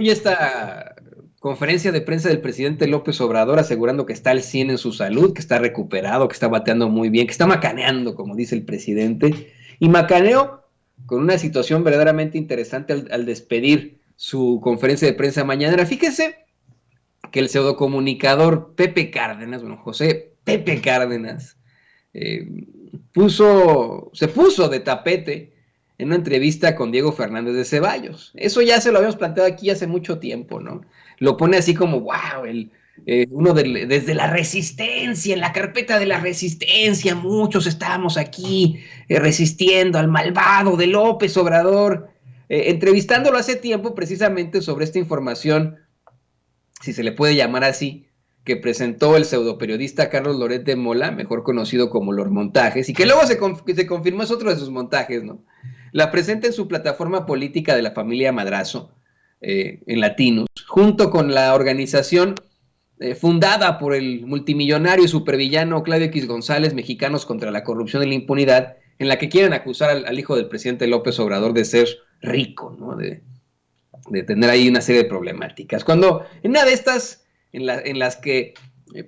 hoy esta conferencia de prensa del presidente López Obrador asegurando que está al 100 en su salud, que está recuperado, que está bateando muy bien, que está macaneando, como dice el presidente. Y macaneó con una situación verdaderamente interesante al despedir su conferencia de prensa mañana. Fíjese que el pseudocomunicador Pepe Cárdenas, bueno, José Pepe Cárdenas, eh, se puso de tapete en una entrevista con Diego Fernández de Ceballos. Eso ya se lo habíamos planteado aquí hace mucho tiempo, ¿no? Lo pone así como, wow, desde la resistencia, en la carpeta de la resistencia, muchos estamos aquí resistiendo al malvado de López Obrador, entrevistándolo hace tiempo precisamente sobre esta información, si se le puede llamar así, que presentó el pseudoperiodista Carlos Loret de Mola, mejor conocido como Los Montajes, y que luego se confirmó es otro de sus montajes, ¿no? La presenta en su plataforma política de la familia Madrazo, en Latinos, junto con la organización fundada por el multimillonario y supervillano Claudio X González, Mexicanos contra la Corrupción y la Impunidad, en la que quieren acusar al hijo del presidente López Obrador de ser rico, ¿no? De tener ahí una serie de problemáticas. Cuando en una de estas, en las que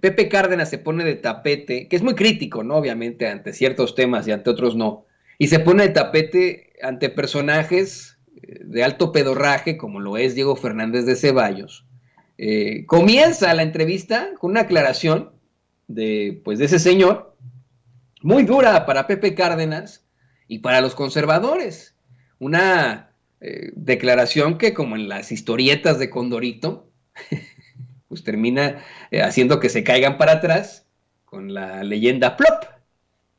Pepe Cárdenas se pone de tapete, que es muy crítico, ¿no? Obviamente, ante ciertos temas y ante otros no, y se pone de tapete ante personajes de alto pedorraje, como lo es Diego Fernández de Ceballos, comienza la entrevista con una aclaración pues, de ese señor, muy dura para Pepe Cárdenas y para los conservadores. Una declaración que, como en las historietas de Condorito, pues termina haciendo que se caigan para atrás con la leyenda Plop,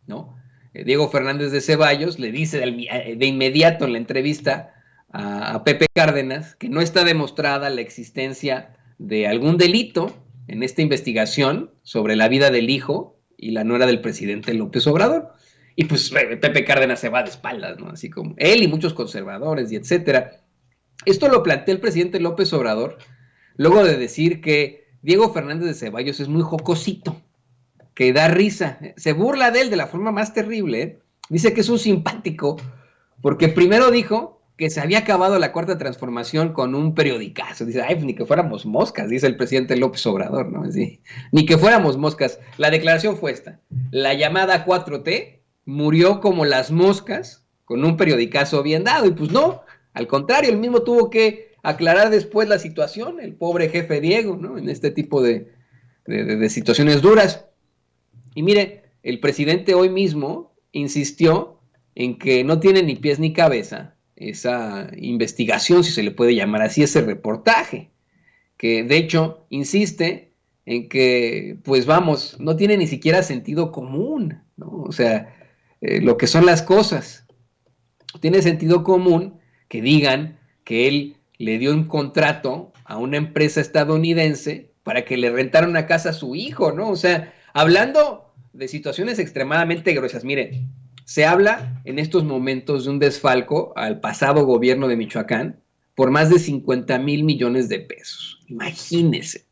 ¿no? Diego Fernández de Ceballos le dice de inmediato en la entrevista a Pepe Cárdenas que no está demostrada la existencia de algún delito en esta investigación sobre la vida del hijo y la nuera del presidente López Obrador. Y pues Pepe Cárdenas se va de espaldas, ¿no? Así como él y muchos conservadores y etcétera. Esto lo plantea el presidente López Obrador luego de decir que Diego Fernández de Ceballos es muy jocosito, que da risa, se burla de él de la forma más terrible, ¿eh? Dice que es un simpático, porque primero dijo que se había acabado la cuarta transformación con un periodicazo. Dice, ay, pues ni que fuéramos moscas, dice el presidente López Obrador, ¿no? Así, ni que fuéramos moscas. La declaración fue esta: la llamada 4T murió como las moscas con un periodicazo bien dado, y pues no, al contrario, él mismo tuvo que aclarar después la situación, el pobre jefe Diego, ¿no? En este tipo de situaciones duras. Y mire, el presidente hoy mismo insistió en que no tiene ni pies ni cabeza esa investigación, si se le puede llamar así, ese reportaje, que de hecho insiste en que, pues vamos, no tiene ni siquiera sentido común, ¿no? O sea, lo que son las cosas. Tiene sentido común que digan que él le dio un contrato a una empresa estadounidense para que le rentara una casa a su hijo, ¿no? O sea, hablando de situaciones extremadamente gruesas. Mire, se habla en estos momentos de un desfalco al pasado gobierno de Michoacán por más de 50,000 millones de pesos. Imagínense.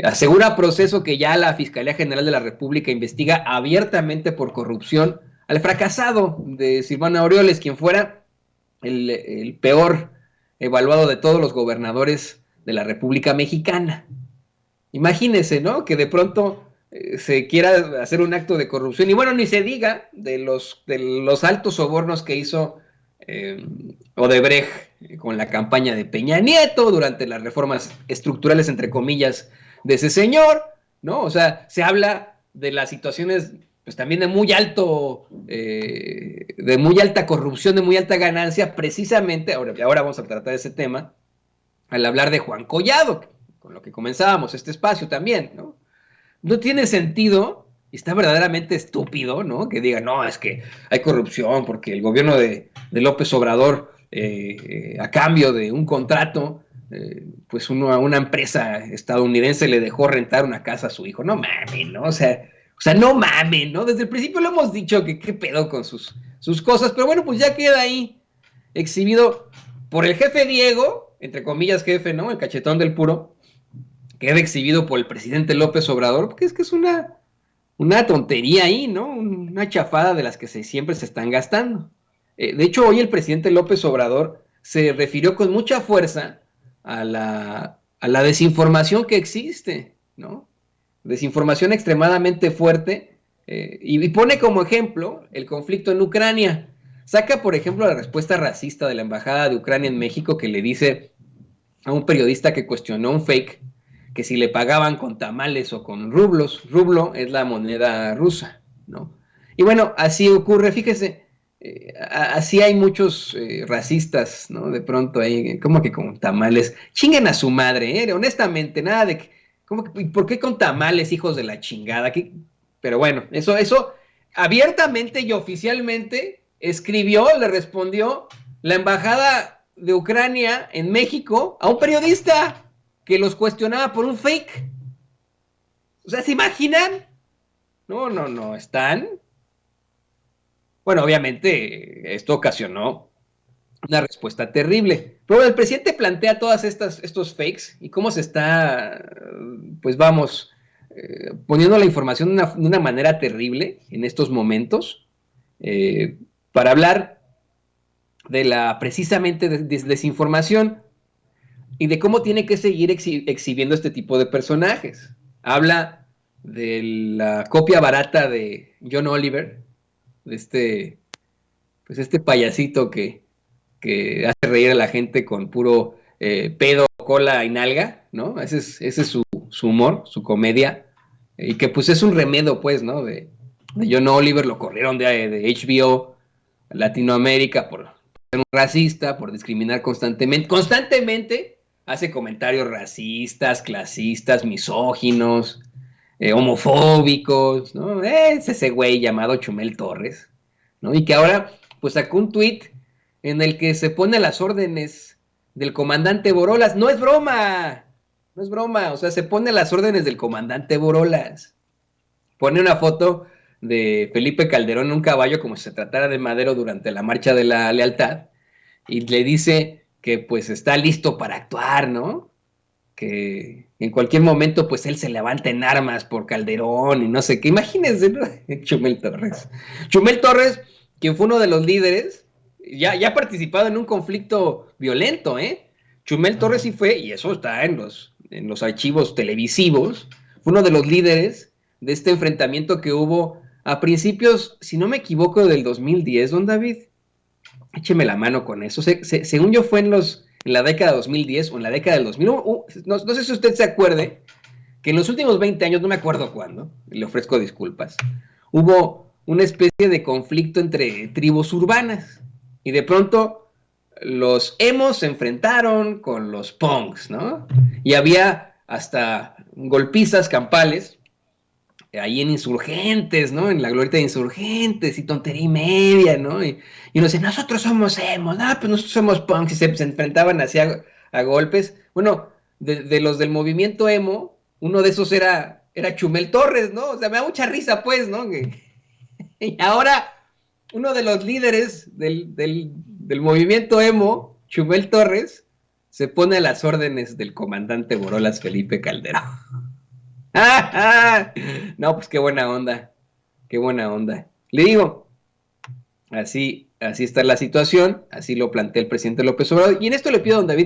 Asegura Proceso que ya la Fiscalía General de la República investiga abiertamente por corrupción al fracasado de Silvano Aureoles, quien fuera el peor evaluado de todos los gobernadores de la República Mexicana. Imagínense, ¿no? Que de pronto se quiera hacer un acto de corrupción. Y bueno, ni se diga de los altos sobornos que hizo Odebrecht con la campaña de Peña Nieto durante las reformas estructurales, entre comillas, de ese señor, ¿no? O sea, se habla de las situaciones, pues también de muy alta corrupción, de muy alta ganancia, precisamente, ahora vamos a tratar ese tema, al hablar de Juan Collado, con lo que comenzábamos este espacio también, ¿no? No tiene sentido, y está verdaderamente estúpido, ¿no? Que diga, no, es que hay corrupción porque el gobierno de López Obrador, a cambio de un contrato, pues una empresa estadounidense le dejó rentar una casa a su hijo. No mames, ¿no? O sea, no mames, ¿no? Desde el principio lo hemos dicho que qué pedo con sus cosas, pero bueno, pues ya queda ahí exhibido por el jefe Diego, entre comillas jefe, ¿no? El cachetón del puro, queda exhibido por el presidente López Obrador, porque es que es una tontería ahí, ¿no? Una chafada de las que siempre se están gastando. De hecho, hoy el presidente López Obrador se refirió con mucha fuerza a la desinformación que existe, ¿no? Desinformación extremadamente fuerte, y pone como ejemplo el conflicto en Ucrania. Saca, por ejemplo, la respuesta racista de la Embajada de Ucrania en México, que le dice a un periodista que cuestionó un fake que si le pagaban con tamales o con rublos. Rublo es la moneda rusa, ¿no? Y bueno, así ocurre, fíjese, así hay muchos racistas, ¿no? De pronto ahí, como que con tamales, chinguen a su madre, honestamente, nada de que, ¿por qué con tamales, hijos de la chingada? Pero bueno, eso abiertamente y oficialmente escribió, le respondió la embajada de Ucrania en México a un periodista que los cuestionaba por un fake. O sea, ¿se imaginan? No, no, no, están. Bueno, obviamente esto ocasionó una respuesta terrible. Pero bueno, el presidente plantea todas estos fakes y cómo se está, pues vamos, poniendo la información de una manera terrible en estos momentos, para hablar de la precisamente desinformación y de cómo tiene que seguir exhibiendo este tipo de personajes. Habla de la copia barata de John Oliver, de este payasito que hace reír a la gente con puro pedo, cola y nalga, ¿no? Ese es su humor, su comedia, y que pues es un remedio, pues, ¿no? De John Oliver, lo corrieron de HBO Latinoamérica por ser un racista, por discriminar constantemente hace comentarios racistas, clasistas, misóginos, homofóbicos, ¿no? Es ese güey llamado Chumel Torres, ¿no? Y que ahora, pues sacó un tuit en el que se pone a las órdenes del comandante Borolas. No es broma, no es broma, o sea, se pone a las órdenes del comandante Borolas. Pone una foto de Felipe Calderón en un caballo como si se tratara de Madero durante la Marcha de la Lealtad y le dice que pues está listo para actuar, ¿no? Que en cualquier momento pues él se levanta en armas por Calderón y no sé qué. Imagínense, ¿no? Chumel Torres. Chumel Torres, quien fue uno de los líderes, ya ha participado en un conflicto violento, ¿eh? Chumel Torres sí fue, y eso está en los archivos televisivos, fue uno de los líderes de este enfrentamiento que hubo a principios, si no me equivoco, del 2010, don David. Écheme la mano con eso. Según yo fue en la década de 2010 o en la década del 2000. No sé si usted se acuerde que en los últimos 20 años, no me acuerdo cuándo, le ofrezco disculpas, hubo una especie de conflicto entre tribus urbanas y de pronto los emos se enfrentaron con los punks, ¿no? Y había hasta golpizas campales ahí en Insurgentes, ¿no? En la glorieta de Insurgentes y tontería y media, ¿no? Y uno dice, nosotros somos emos, pues nosotros somos punks, y se enfrentaban así a golpes. Bueno, de los del movimiento emo, uno de esos era Chumel Torres, ¿no? O sea, me da mucha risa, pues, ¿no? Y ahora, uno de los líderes del movimiento emo, Chumel Torres, se pone a las órdenes del comandante Borolas Felipe Calderón. No, pues qué buena onda, qué buena onda. Le digo, así está la situación, así lo plantea el presidente López Obrador, y en esto le pido a don David